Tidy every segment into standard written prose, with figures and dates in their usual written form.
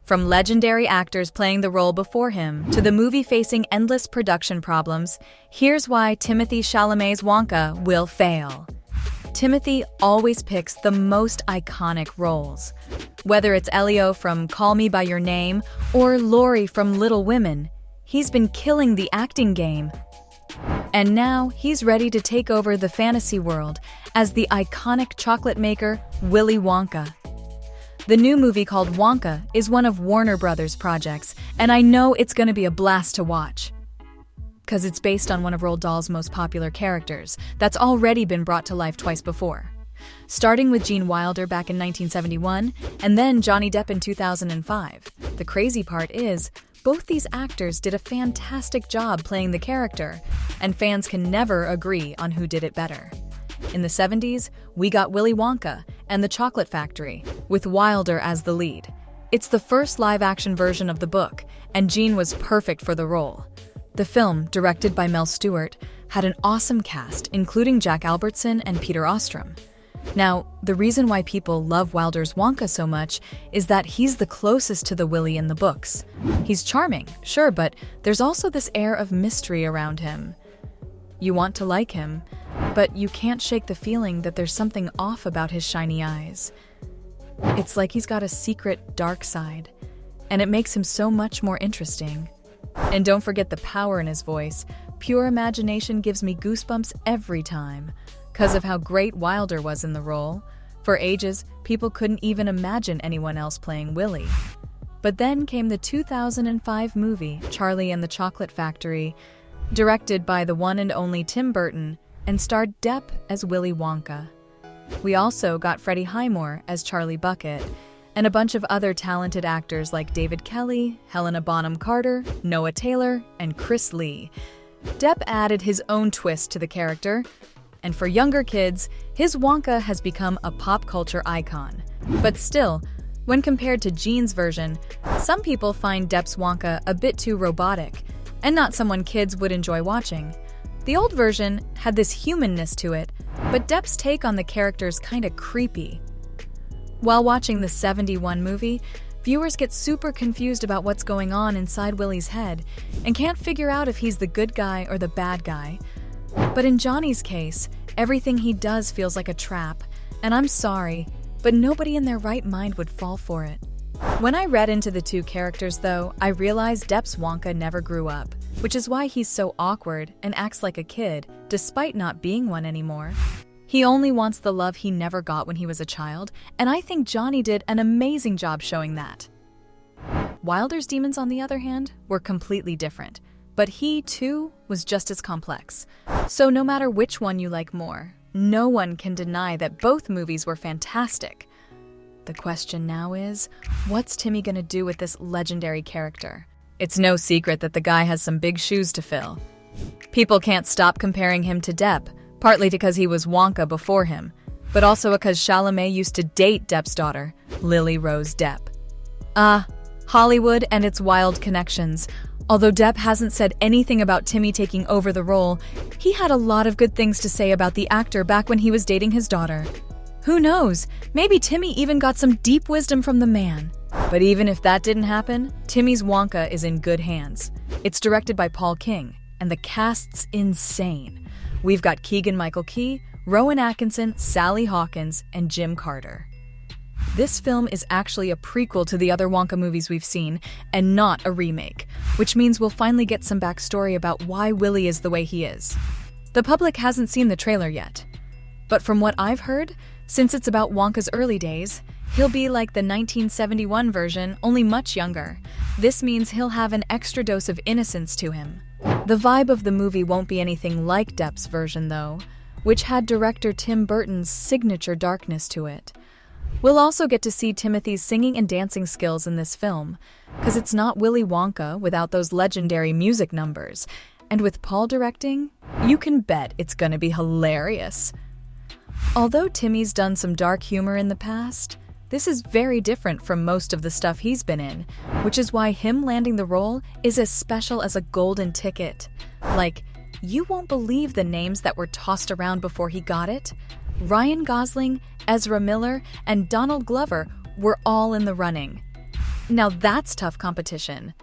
From legendary actors playing the role before him to the movie facing endless production problems, here's why Timothée Chalamet's Wonka will fail. Timothée always picks the most iconic roles. Whether it's Elio from Call Me By Your Name or Laurie from Little Women, he's been killing the acting game. And now he's ready to take over the fantasy world as the iconic chocolate maker Willy Wonka. The new movie called Wonka is one of Warner Brothers' projects, and I know it's going to be a blast to watch. Because it's based on one of Roald Dahl's most popular characters that's already been brought to life twice before. Starting with Gene Wilder back in 1971, and then Johnny Depp in 2005. The crazy part is, both these actors did a fantastic job playing the character, and fans can never agree on who did it better. In the 70s, we got Willy Wonka and the Chocolate Factory, with Wilder as the lead. It's the first live-action version of the book, and Gene was perfect for the role. The film, directed by Mel Stewart, had an awesome cast, including Jack Albertson and Peter Ostrom. Now, the reason why people love Wilder's Wonka so much is that he's the closest to the Willy in the books. He's charming, sure, but there's also this air of mystery around him. You want to like him, but you can't shake the feeling that there's something off about his shiny eyes. It's like he's got a secret dark side, and it makes him so much more interesting. And don't forget the power in his voice. Pure imagination gives me goosebumps every time, because of how great Wilder was in the role. For ages, people couldn't even imagine anyone else playing Willy. But then came the 2005 movie, Charlie and the Chocolate Factory, directed by the one and only Tim Burton, and starred Depp as Willy Wonka. We also got Freddie Highmore as Charlie Bucket, and a bunch of other talented actors like David Kelly, Helena Bonham Carter, Noah Taylor, and Chris Lee. Depp added his own twist to the character, and for younger kids, his Wonka has become a pop culture icon. But still, when compared to Gene's version, some people find Depp's Wonka a bit too robotic, and not someone kids would enjoy watching. The old version had this humanness to it, but Depp's take on the character's kinda creepy. While watching the 71 movie, viewers get super confused about what's going on inside Willy's head and can't figure out if he's the good guy or the bad guy. But in Johnny's case, everything he does feels like a trap, and I'm sorry, but nobody in their right mind would fall for it. When I read into the two characters, though, I realized Depp's Wonka never grew up, which is why he's so awkward and acts like a kid, despite not being one anymore. He only wants the love he never got when he was a child, and I think Johnny did an amazing job showing that. Wilder's demons, on the other hand, were completely different, but he, too, was just as complex. So no matter which one you like more, no one can deny that both movies were fantastic. The question now is, what's Timmy gonna do with this legendary character? It's no secret that the guy has some big shoes to fill. People can't stop comparing him to Depp, partly because he was Wonka before him, but also because Chalamet used to date Depp's daughter, Lily Rose Depp. Hollywood and its wild connections. Although Depp hasn't said anything about Timmy taking over the role, he had a lot of good things to say about the actor back when he was dating his daughter. Who knows, maybe Timmy even got some deep wisdom from the man. But even if that didn't happen, Timmy's Wonka is in good hands. It's directed by Paul King, and the cast's insane. We've got Keegan-Michael Key, Rowan Atkinson, Sally Hawkins, and Jim Carter. This film is actually a prequel to the other Wonka movies we've seen, and not a remake, which means we'll finally get some backstory about why Willy is the way he is. The public hasn't seen the trailer yet, but from what I've heard, since it's about Wonka's early days, he'll be like the 1971 version, only much younger. This means he'll have an extra dose of innocence to him. The vibe of the movie won't be anything like Depp's version, though, which had director Tim Burton's signature darkness to it. We'll also get to see Timothy's singing and dancing skills in this film, because it's not Willy Wonka without those legendary music numbers. And with Paul directing, you can bet it's gonna be hilarious. Although Timmy's done some dark humor in the past, this is very different from most of the stuff he's been in, which is why him landing the role is as special as a golden ticket. Like, you won't believe the names that were tossed around before he got it. Ryan Gosling, Ezra Miller, and Donald Glover were all in the running. Now that's tough competition.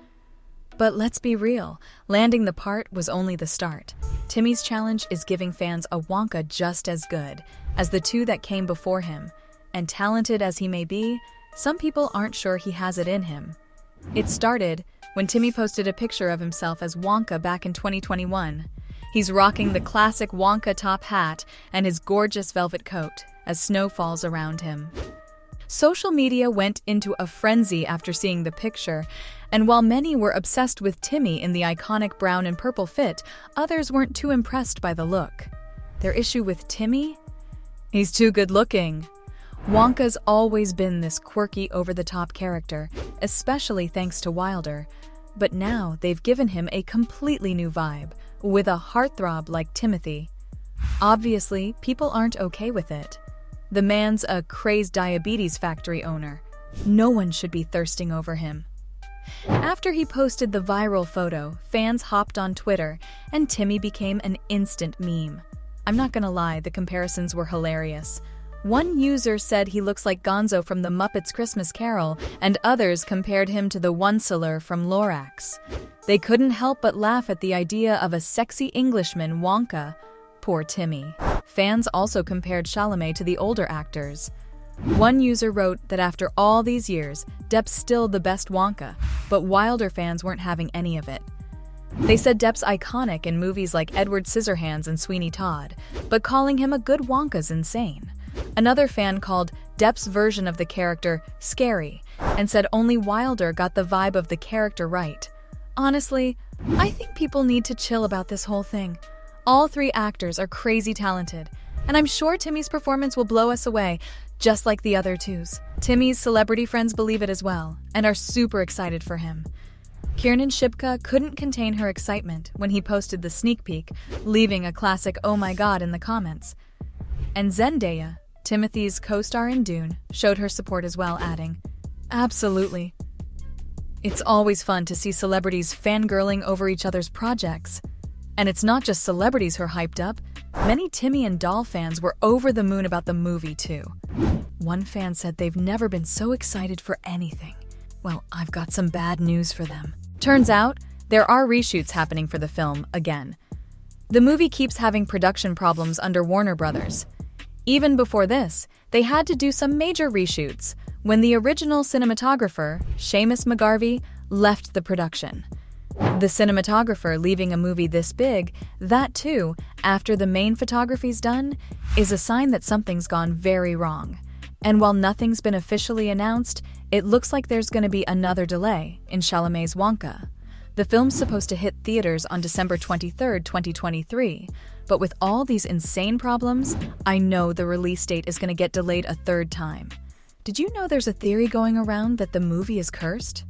But let's be real, landing the part was only the start. Timmy's challenge is giving fans a Wonka just as good as the two that came before him. And talented as he may be, some people aren't sure he has it in him. It started when Timmy posted a picture of himself as Wonka back in 2021. He's rocking the classic Wonka top hat and his gorgeous velvet coat as snow falls around him. Social media went into a frenzy after seeing the picture, and while many were obsessed with Timmy in the iconic brown and purple fit, others weren't too impressed by the look. Their issue with Timmy? He's too good-looking. Wonka's always been this quirky, over-the-top character, especially thanks to Wilder. But now they've given him a completely new vibe, with a heartthrob like Timothée. Obviously, people aren't okay with it. The man's a crazed diabetes factory owner. No one should be thirsting over him. After he posted the viral photo, fans hopped on Twitter, and Timmy became an instant meme. I'm not gonna lie, the comparisons were hilarious. One user said he looks like Gonzo from the Muppets Christmas Carol, and others compared him to the Once-a-ler from Lorax. They couldn't help but laugh at the idea of a sexy Englishman, Wonka. Poor Timmy. Fans also compared Chalamet to the older actors. One user wrote that after all these years, Depp's still the best Wonka, but Wilder fans weren't having any of it. They said Depp's iconic in movies like Edward Scissorhands and Sweeney Todd, but calling him a good Wonka's insane. Another fan called Depp's version of the character scary and said only Wilder got the vibe of the character right. Honestly, I think people need to chill about this whole thing. All three actors are crazy talented, and I'm sure Timmy's performance will blow us away, just like the other two's. Timmy's celebrity friends believe it as well, and are super excited for him. Kiernan Shipka couldn't contain her excitement when he posted the sneak peek, leaving a classic "oh my god" in the comments. And Zendaya, Timothy's co-star in Dune, showed her support as well, adding, "Absolutely. It's always fun to see celebrities fangirling over each other's projects. And it's not just celebrities who are hyped up. Many Timmy and Doll fans were over the moon about the movie, too. One fan said they've never been so excited for anything. Well, I've got some bad news for them. Turns out, there are reshoots happening for the film again. The movie keeps having production problems under Warner Brothers. Even before this, they had to do some major reshoots when the original cinematographer, Seamus McGarvey, left the production. The cinematographer leaving a movie this big, that too, after the main photography's done, is a sign that something's gone very wrong. And while nothing's been officially announced, it looks like there's going to be another delay in Chalamet's Wonka. The film's supposed to hit theaters on December 23, 2023, but with all these insane problems, I know the release date is going to get delayed a third time. Did you know there's a theory going around that the movie is cursed?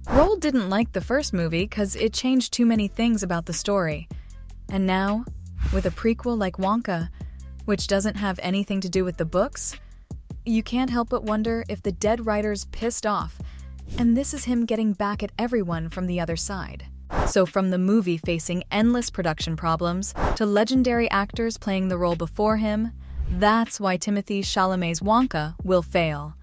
Roald didn't like the first movie because it changed too many things about the story. And now, with a prequel like Wonka, which doesn't have anything to do with the books, you can't help but wonder if the dead writer's pissed off, and this is him getting back at everyone from the other side. So from the movie facing endless production problems to legendary actors playing the role before him, that's why Timothée Chalamet's Wonka will fail.